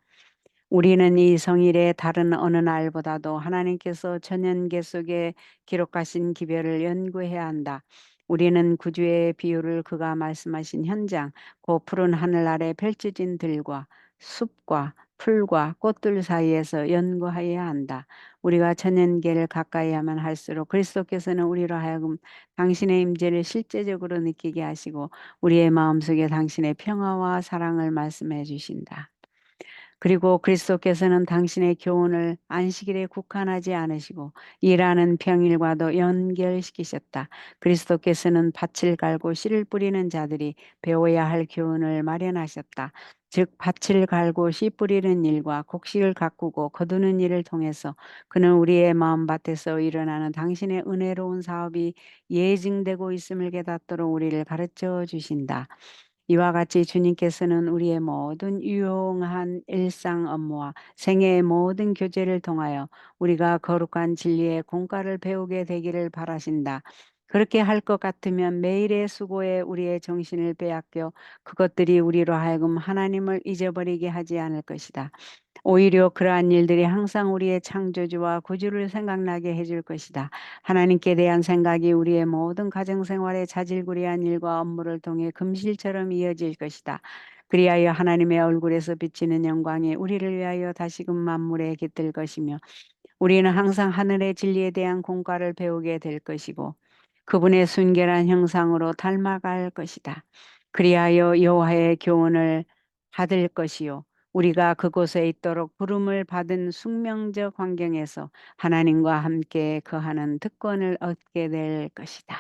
Speaker 1: 우리는 이 성일의 다른 어느 날보다도 하나님께서 천연계 속에 기록하신 기별을 연구해야 한다. 우리는 구주의 비유를 그가 말씀하신 현장, 그 푸른 하늘 아래 펼쳐진 들과 숲과 풀과 꽃들 사이에서 연구하여야 한다. 우리가 천연계를 가까이 하면 할수록 그리스도께서는 우리로 하여금 당신의 임재를 실제적으로 느끼게 하시고 우리의 마음속에 당신의 평화와 사랑을 말씀해 주신다. 그리고 그리스도께서는 당신의 교훈을 안식일에 국한하지 않으시고 일하는 평일과도 연결시키셨다. 그리스도께서는 밭을 갈고 씨를 뿌리는 자들이 배워야 할 교훈을 마련하셨다. 즉 밭을 갈고 씨 뿌리는 일과 곡식을 가꾸고 거두는 일을 통해서 그는 우리의 마음밭에서 일어나는 당신의 은혜로운 사업이 예증되고 있음을 깨닫도록 우리를 가르쳐 주신다. 이와 같이 주님께서는 우리의 모든 유용한 일상 업무와 생애의 모든 교제를 통하여 우리가 거룩한 진리의 공과를 배우게 되기를 바라신다. 그렇게 할 것 같으면 매일의 수고에 우리의 정신을 빼앗겨 그것들이 우리로 하여금 하나님을 잊어버리게 하지 않을 것이다. 오히려 그러한 일들이 항상 우리의 창조주와 구주를 생각나게 해줄 것이다. 하나님께 대한 생각이 우리의 모든 가정생활의 자질구레한 일과 업무를 통해 금실처럼 이어질 것이다. 그리하여 하나님의 얼굴에서 비치는 영광이 우리를 위하여 다시금 만물에 깃들 것이며 우리는 항상 하늘의 진리에 대한 공과를 배우게 될 것이고 그분의 순결한 형상으로 닮아갈 것이다. 그리하여 여호와의 교훈을 받을 것이요 우리가 그곳에 있도록 부름을 받은 숙명적 환경에서 하나님과 함께 거하는 특권을 얻게 될 것이다.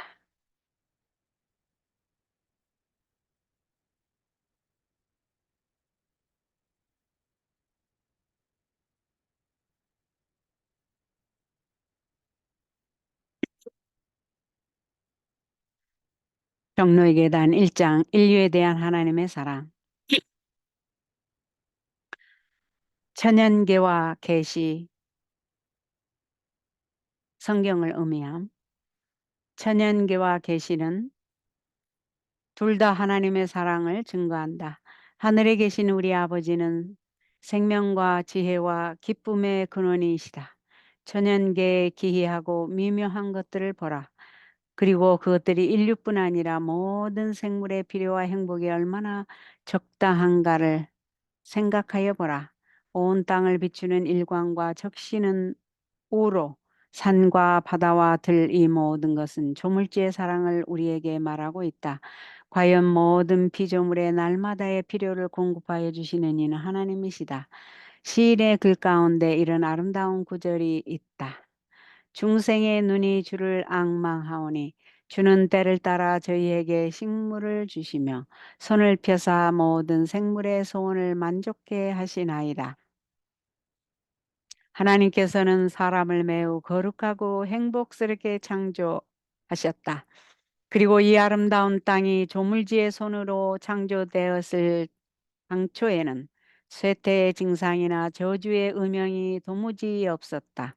Speaker 1: 종로의 계단 1장 인류에 대한 하나님의 사랑. 천연계와 계시 성경을 의미함. 천연계와 계시는 둘 다 하나님의 사랑을 증거한다. 하늘에 계신 우리 아버지는 생명과 지혜와 기쁨의 근원이시다. 천연계에 기이하고 미묘한 것들을 보라. 그리고 그것들이 인류뿐 아니라 모든 생물의 필요와 행복이 얼마나 적당한가를 생각하여 보라. 온 땅을 비추는 일광과 적시는 우로 산과 바다와 들 이 모든 것은 조물주의 사랑을 우리에게 말하고 있다. 과연 모든 피조물의 날마다의 필요를 공급하여 주시는 이는 하나님이시다. 시인의 글 가운데 이런 아름다운 구절이 있다. 중생의 눈이 주를 앙망하오니 주는 때를 따라 저희에게 식물을 주시며 손을 펴사 모든 생물의 소원을 만족해 하시나이다. 하나님께서는 사람을 매우 거룩하고 행복스럽게 창조하셨다. 그리고 이 아름다운 땅이 조물주의 손으로 창조되었을 당초에는 쇠퇴의 증상이나 저주의 음영이 도무지 없었다.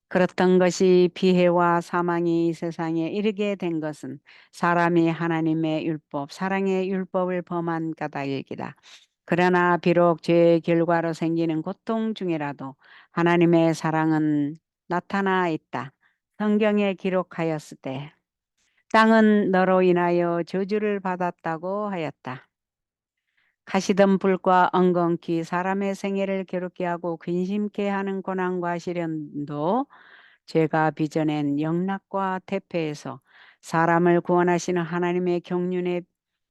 Speaker 1: 그렇던 것이 비해와 사망이 이 세상에 이르게 된 것은 사람이 하나님의 율법, 사랑의 율법을 범한 까닭이다. 그러나 비록 죄의 결과로 생기는 고통 중이라도 하나님의 사랑은 나타나 있다. 성경에 기록하였을 때 땅은 너로 인하여 저주를 받았다고 하였다. 가시던 불과 엉겅퀴 사람의 생애를 괴롭게 하고 근심케 하는 고난과 시련도 죄가 빚어낸 영락과 태폐에서 사람을 구원하시는 하나님의 경륜에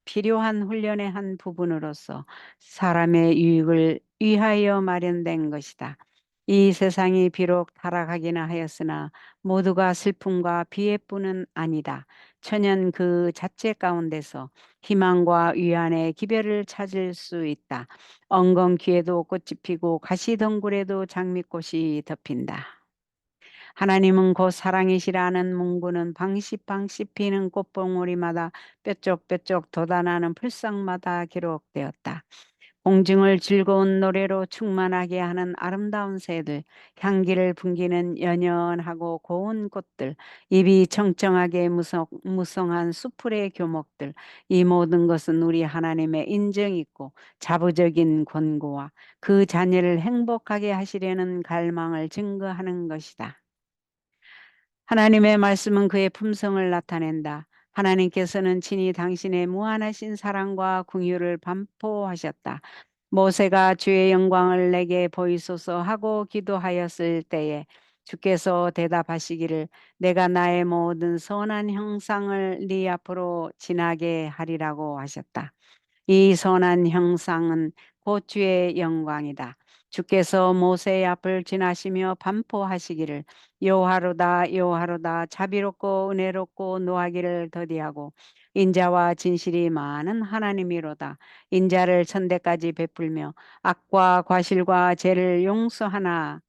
Speaker 1: 필요한 훈련의 한 부분으로서 사람의 유익을 위하여 마련된 것이다. 이 세상이 비록 타락하기는 하였으나 모두가 슬픔과 비애뿐은 아니다. 천연 그 자체 가운데서 희망과 위안의 기별을 찾을 수 있다. 엉겅퀴에도 꽃이 피고 가시덩굴에도 장미꽃이 덮인다. 하나님은 곧 사랑이시라는 문구는 방십방십 피는 꽃봉오리마다 뾰족뾰족 돋아나는 풀상마다 기록되었다. 공중을 즐거운 노래로 충만하게 하는 아름다운 새들, 향기를 풍기는 연연하고 고운 꽃들, 입이 청청하게 무성한 수풀의 교목들, 이 모든 것은 우리 하나님의 인정 있고 자부적인 권고와 그 자녀를 행복하게 하시려는 갈망을 증거하는 것이다. 하나님의 말씀은 그의 품성을 나타낸다. 하나님께서는 친히 당신의 무한하신 사랑과 긍휼을 반포하셨다. 모세가 주의 영광을 내게 보이소서 하고 기도하였을 때에 주께서 대답하시기를 내가 나의 모든 선한 형상을 네 앞으로 지나게 하리라고 하셨다. 이 선한 형상은 곧 주의 영광이다. 주께서 모세의 앞을 지나시며 반포하시기를 여호와로다 여호와로다 자비롭고 은혜롭고 노하기를 더디하고 인자와 진실이 많은 하나님이로다. 인자를 천대까지 베풀며 악과 과실과 죄를 용서하나.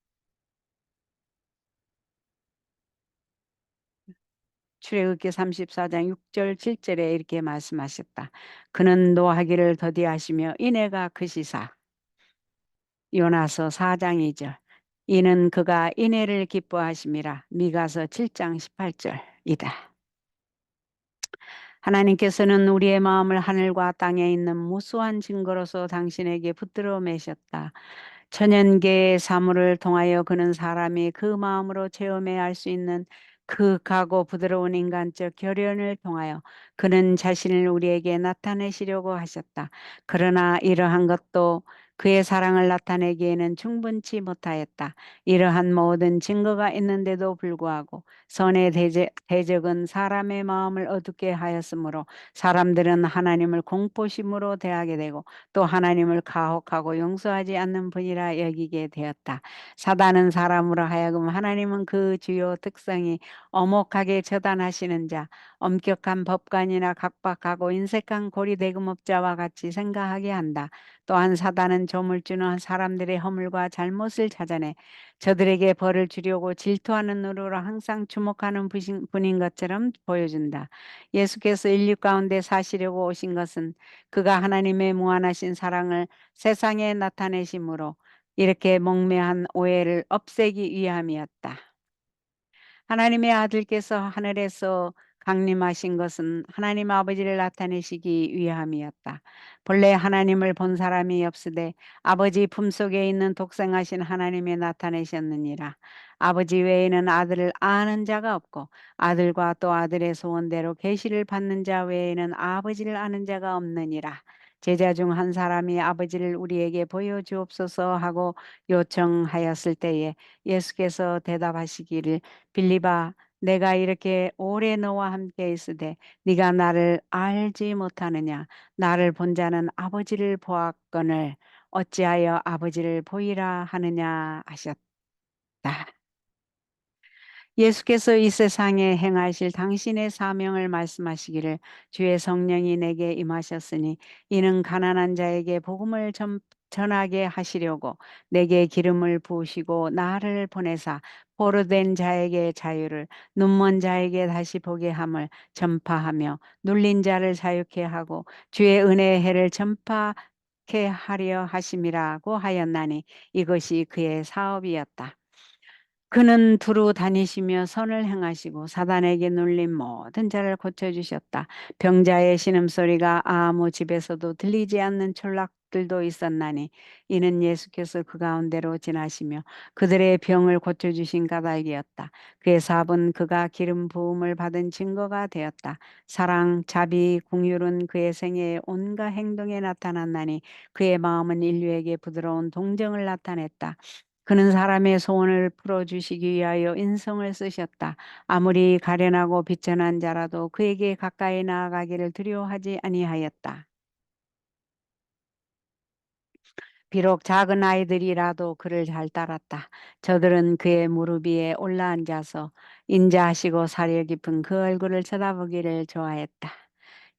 Speaker 1: 출애굽기 34장 6절 7절에 이렇게 말씀하셨다. 그는 노하기를 더디하시며 인애가 크시사. 요나서 4장 2절. 이는 그가 인애를 기뻐하심이라. 미가서 7장 18절이다. 하나님께서는 우리의 마음을 하늘과 땅에 있는 무수한 증거로서 당신에게 붙들어 매셨다. 천연계의 사물을 통하여 그는 사람이 그 마음으로 체험해야 할 수 있는 그 가고 부드러운 인간적 결연을 통하여 그는 자신을 우리에게 나타내시려고 하셨다. 그러나 이러한 것도 그의 사랑을 나타내기에는 충분치 못하였다. 이러한 모든 증거가 있는데도 불구하고 선의 대적은 사람의 마음을 어둡게 하였으므로 사람들은 하나님을 공포심으로 대하게 되고 또 하나님을 가혹하고 용서하지 않는 분이라 여기게 되었다. 사단은 사람으로 하여금 하나님은 그 주요 특성이 엄혹하게 처단하시는 자, 엄격한 법관이나 각박하고 인색한 고리대금업자와 같이 생각하게 한다. 또한 사단은 조물주는 사람들의 허물과 잘못을 찾아내 저들에게 벌을 주려고 질투하는 노로로 항상 주목하는 분인 것처럼 보여준다. 예수께서 인류 가운데 사시려고 오신 것은 그가 하나님의 무한하신 사랑을 세상에 나타내심으로 이렇게 목매한 오해를 없애기 위함이었다. 하나님의 아들께서 하늘에서 강림하신 것은 하나님 아버지를 나타내시기 위함이었다. 본래 하나님을 본 사람이 없으되 아버지 품속에 있는 독생하신 하나님이 나타내셨느니라. 아버지 외에는 아들을 아는 자가 없고 아들과 또 아들의 소원대로 계시를 받는 자 외에는 아버지를 아는 자가 없느니라. 제자 중 한 사람이 아버지를 우리에게 보여주옵소서 하고 요청하였을 때에 예수께서 대답하시기를 빌립아, 내가 이렇게 오래 너와 함께 있으되 네가 나를 알지 못하느냐? 나를 본 자는 아버지를 보았거늘 어찌하여 아버지를 보이라 하느냐 하셨다. 예수께서 이 세상에 행하실 당신의 사명을 말씀하시기를 주의 성령이 내게 임하셨으니 이는 가난한 자에게 복음을 전하게 하시려고 내게 기름을 부으시고 나를 보내사 포로된 자에게 자유를 눈먼 자에게 다시 보게 함을 전파하며 눌린 자를 자유케 하고 주의 은혜의 해를 전파케 하려 하심이라고 하였나니 이것이 그의 사업이었다. 그는 두루 다니시며 선을 행하시고 사단에게 눌린 모든 자를 고쳐주셨다. 병자의 신음소리가 아무 집에서도 들리지 않는 촌락들도 있었나니 이는 예수께서 그 가운데로 지나시며 그들의 병을 고쳐주신 까닭이었다. 그의 사업은 그가 기름 부음을 받은 증거가 되었다. 사랑, 자비, 궁율은 그의 생애의 온갖 행동에 나타났나니 그의 마음은 인류에게 부드러운 동정을 나타냈다. 그는 사람의 소원을 풀어주시기 위하여 인성을 쓰셨다. 아무리 가련하고 비천한 자라도 그에게 가까이 나아가기를 두려워하지 아니하였다. 비록 작은 아이들이라도 그를 잘 따랐다. 저들은 그의 무릎 위에 올라앉아서 인자하시고 사려 깊은 그 얼굴을 쳐다보기를 좋아했다.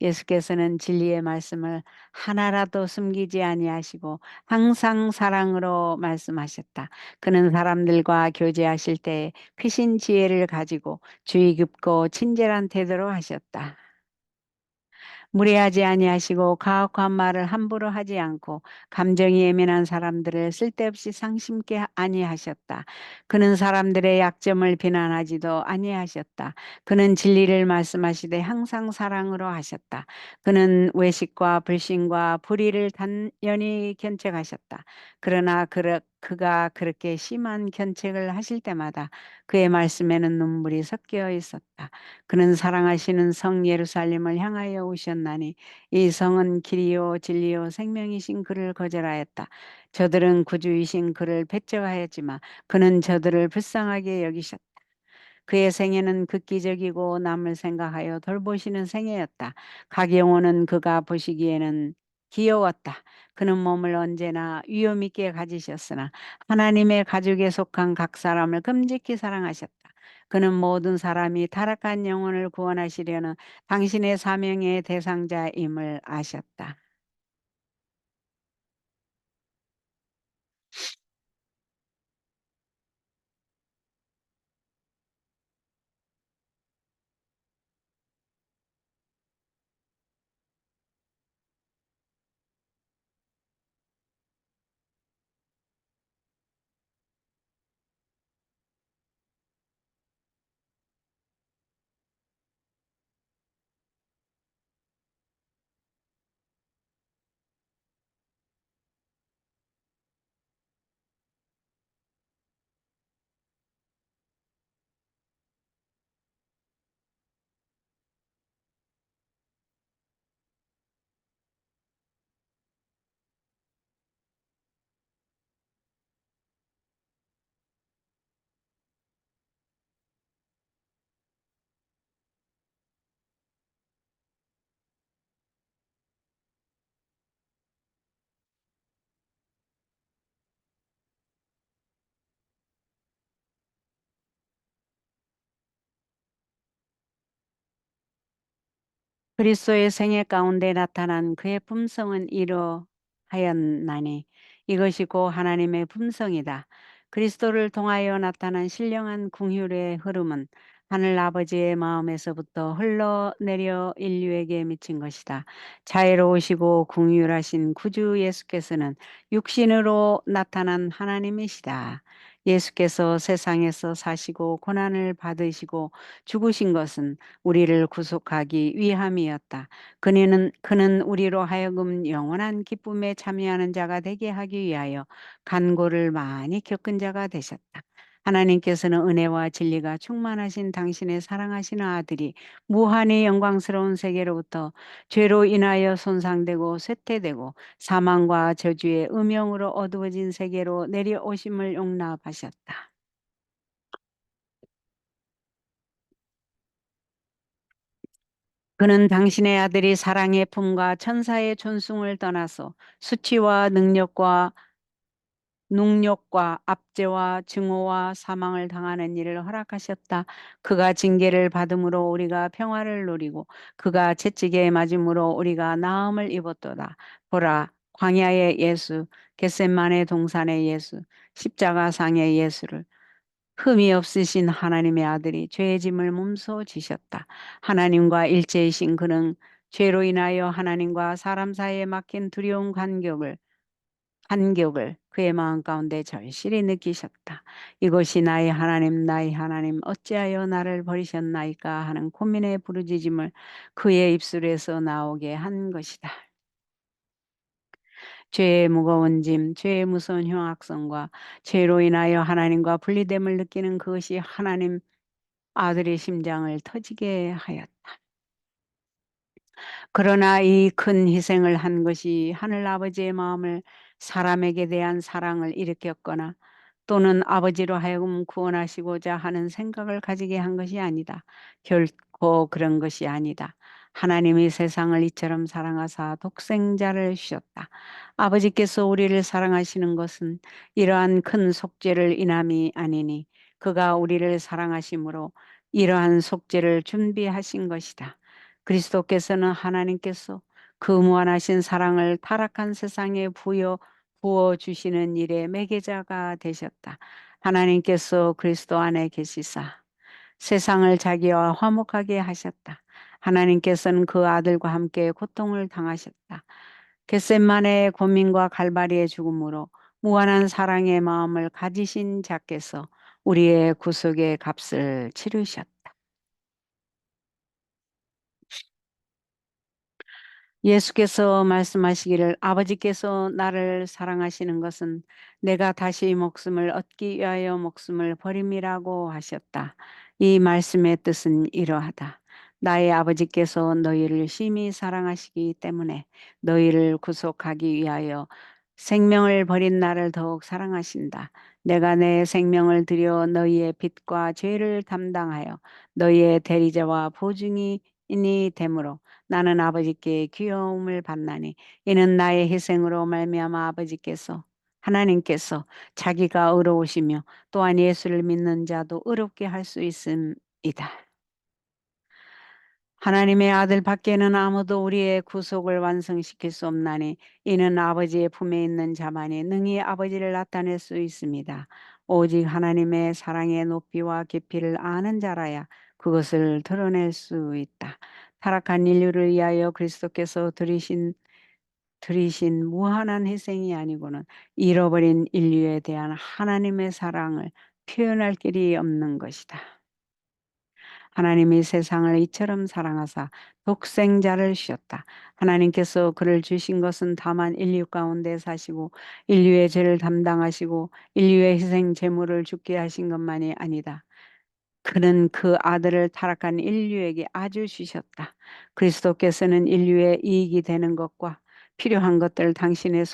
Speaker 1: 예수께서는 진리의 말씀을 하나라도 숨기지 아니하시고 항상 사랑으로 말씀하셨다. 그는 사람들과 교제하실 때 크신 지혜를 가지고 주의 깊고 친절한 태도로 하셨다. 무례하지 아니하시고 가혹한 말을 함부로 하지 않고 감정이 예민한 사람들을 쓸데없이 상심케 아니하셨다. 그는 사람들의 약점을 비난하지도 아니하셨다. 그는 진리를 말씀하시되 항상 사랑으로 하셨다. 그는 외식과 불신과 불의를 단연히 견책하셨다. 그러나 그가 그렇게 심한 견책을 하실 때마다 그의 말씀에는 눈물이 섞여 있었다. 그는 사랑하시는 성 예루살렘을 향하여 오셨나니 이 성은 길이요 진리요 생명이신 그를 거절하였다. 저들은 구주이신 그를 배척하였지만 그는 저들을 불쌍하게 여기셨다. 그의 생애는 극기적이고 남을 생각하여 돌보시는 생애였다. 각 영혼은 그가 보시기에는 귀여웠다. 그는 몸을 언제나 위험 있게 가지셨으나 하나님의 가족에 속한 각 사람을 끔찍히 사랑하셨다. 그는 모든 사람이 타락한 영혼을 구원하시려는 당신의 사명의 대상자임을 아셨다. 그리스도의 생애 가운데 나타난 그의 품성은 이러하였나니 이것이 곧 하나님의 품성이다. 그리스도를 통하여 나타난 신령한 궁율의 흐름은 하늘 아버지의 마음에서부터 흘러내려 인류에게 미친 것이다. 자애로우시고 궁율하신 구주 예수께서는 육신으로 나타난 하나님이시다. 예수께서 세상에서 사시고 고난을 받으시고 죽으신 것은 우리를 구속하기 위함이었다. 그는 우리로 하여금 영원한 기쁨에 참여하는 자가 되게 하기 위하여 간고를 많이 겪은 자가 되셨다. 하나님께서는 은혜와 진리가 충만하신 당신의 사랑하시는 아들이 무한히 영광스러운 세계로부터 죄로 인하여 손상되고 쇠퇴되고 사망과 저주의 음영으로 어두워진 세계로 내려오심을 용납하셨다. 그는 당신의 아들이 사랑의 품과 천사의 존숭을 떠나서 수치와 능력과 압제와 증오와 사망을 당하는 일을 허락하셨다. 그가 징계를 받음으로 우리가 평화를 누리고 그가 채찍에 맞음으로 우리가 나음을 입었도다. 보라, 광야의 예수, 겟셋만의 동산의 예수, 십자가상의 예수를 흠이 없으신 하나님의 아들이 죄의 짐을 몸소 지셨다. 하나님과 일체이신 그는 죄로 인하여 하나님과 사람 사이에 막힌 두려운 간격을 그의 마음 가운데 절실히 느끼셨다. 이것이 나의 하나님, 어찌하여 나를 버리셨나이까 하는 고민의 부르짖음을 그의 입술에서 나오게 한 것이다. 죄의 무거운 짐, 죄의 무서운 흉악성과 죄로 인하여 하나님과 분리됨을 느끼는 그것이 하나님 아들의 심장을 터지게 하였다. 그러나 이 큰 희생을 한 것이 하늘 아버지의 마음을 사람에게 대한 사랑을 일으켰거나 또는 아버지로 하여금 구원하시고자 하는 생각을 가지게 한 것이 아니다. 결코 그런 것이 아니다. 하나님이 세상을 이처럼 사랑하사 독생자를 주셨다. 아버지께서 우리를 사랑하시는 것은 이러한 큰 속죄를 인함이 아니니 그가 우리를 사랑하심으로 이러한 속죄를 준비하신 것이다. 그리스도께서는 하나님께서 그 무한하신 사랑을 타락한 세상에 부어 주시는 일의 매개자가 되셨다. 하나님께서 그리스도 안에 계시사 세상을 자기와 화목하게 하셨다. 하나님께서는 그 아들과 함께 고통을 당하셨다. 겟셋만의 고민과 갈바리의 죽음으로 무한한 사랑의 마음을 가지신 자께서 우리의 구속의 값을 치르셨다. 예수께서 말씀하시기를 아버지께서 나를 사랑하시는 것은 내가 다시 목숨을 얻기 위하여 목숨을 버림이라고 하셨다. 이 말씀의 뜻은 이러하다. 나의 아버지께서 너희를 심히 사랑하시기 때문에 너희를 구속하기 위하여 생명을 버린 나를 더욱 사랑하신다. 내가 내 생명을 들여 너희의 빚과 죄를 담당하여 너희의 대리자와 보증이 인이 되므로 나는 아버지께 귀여움을 받나니 이는 나의 희생으로 말미암아 아버지께서 하나님께서 자기가 의로우시며 또한 예수를 믿는 자도 의롭게 할 수 있음이다. 하나님의 아들 밖에는 아무도 우리의 구속을 완성시킬 수 없나니 이는 아버지의 품에 있는 자만이 능히 아버지를 나타낼 수 있습니다. 오직 하나님의 사랑의 높이와 깊이를 아는 자라야 그것을 드러낼 수 있다. 타락한 인류를 위하여 그리스도께서 드리신 무한한 희생이 아니고는 잃어버린 인류에 대한 하나님의 사랑을 표현할 길이 없는 것이다. 하나님이 세상을 이처럼 사랑하사 독생자를 주셨다. 하나님께서 그를 주신 것은 다만 인류 가운데 사시고 인류의 죄를 담당하시고 인류의 희생 제물을 죽게 하신 것만이 아니다. 그는 그 아들을 타락한 인류에게 아주 주셨다. 그리스도께서는 인류의 이익이 되는 것과 필요한 것들을 당신의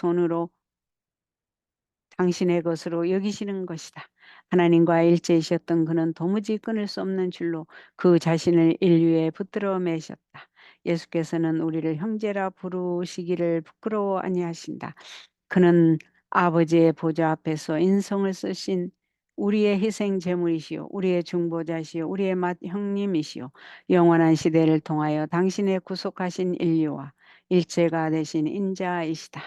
Speaker 1: 것으로 여기시는 것이다. 하나님과 일체이셨던 그는 도무지 끊을 수 없는 줄로 그 자신을 인류에 붙들어 매셨다. 예수께서는 우리를 형제라 부르시기를 부끄러워 아니하신다. 그는 아버지의 보좌 앞에서 인성을 쓰신 우리의 희생 제물이시요 우리의 중보자시요 우리의 맏 형님이시요 영원한 시대를 통하여 당신의 구속하신 인류와 일체가 되신 인자이시다.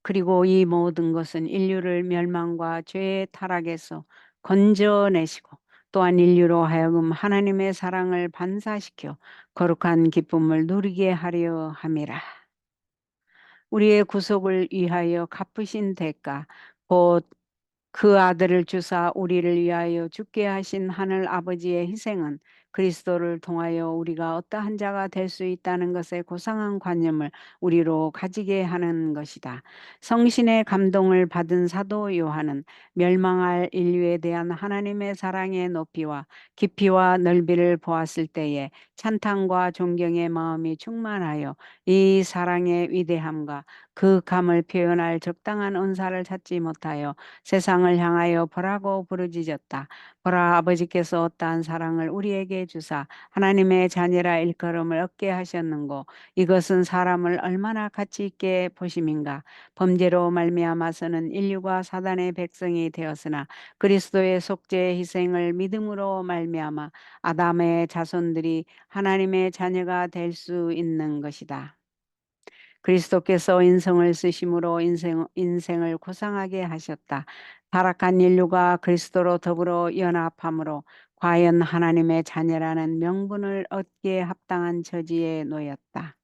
Speaker 1: 그리고 이 모든 것은 인류를 멸망과 죄의 타락에서 건져내시고 또한 인류로 하여금 하나님의 사랑을 반사시켜 거룩한 기쁨을 누리게 하려 함이라. 우리의 구속을 위하여 갚으신 대가 곧 그 아들을 주사 우리를 위하여 죽게 하신 하늘 아버지의 희생은 그리스도를 통하여 우리가 어떠한 자가 될 수 있다는 것에 고상한 관념을 우리로 가지게 하는 것이다. 성신의 감동을 받은 사도 요한은 멸망할 인류에 대한 하나님의 사랑의 높이와 깊이와 넓이를 보았을 때에 찬탄과 존경의 마음이 충만하여 이 사랑의 위대함과 그 감을 표현할 적당한 언사를 찾지 못하여 세상을 향하여 보라고 부르짖었다. 보라 아버지께서 어떠한 사랑을 우리에게 주사 하나님의 자녀라 일컬음을 얻게 하셨는고 이것은 사람을 얼마나 가치 있게 보심인가. 범죄로 말미암아서는 인류가 사단의 백성이 되었으나 그리스도의 속죄의 희생을 믿음으로 말미암아 아담의 자손들이 하나님의 자녀가 될 수 있는 것이다. 그리스도께서 인성을 쓰심으로 인생을 고상하게 하셨다. 타락한 인류가 그리스도로 더불어 연합함으로 과연 하나님의 자녀라는 명분을 얻기에 합당한 처지에 놓였다.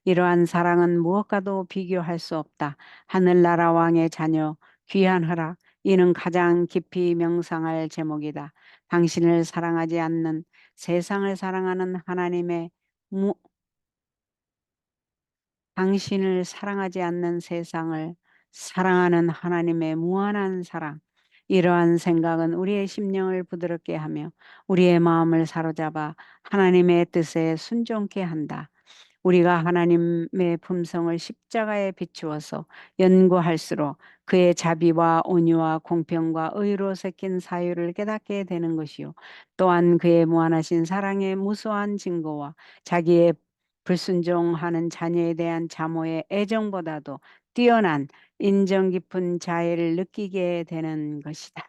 Speaker 1: 이러한 사랑은 무엇과도 비교할 수 없다. 하늘나라 왕의 자녀, 귀한 허락, 이는 가장 깊이 명상할 제목이다. 당신을 사랑하지 않는 세상을 사랑하는 하나님의 당신을 사랑하지 않는 세상을 사랑하는 하나님의 무한한 사랑. 이러한 생각은 우리의 심령을 부드럽게 하며 우리의 마음을 사로잡아 하나님의 뜻에 순종케 한다. 우리가 하나님의 품성을 십자가에 비추어서 연구할수록 그의 자비와 온유와 공평과 의로 섞인 사유를 깨닫게 되는 것이요. 또한 그의 무한하신 사랑의 무수한 증거와 자기의 불순종하는 자녀에 대한 자모의 애정보다도 뛰어난 인정 깊은 자애를 느끼게 되는 것이다.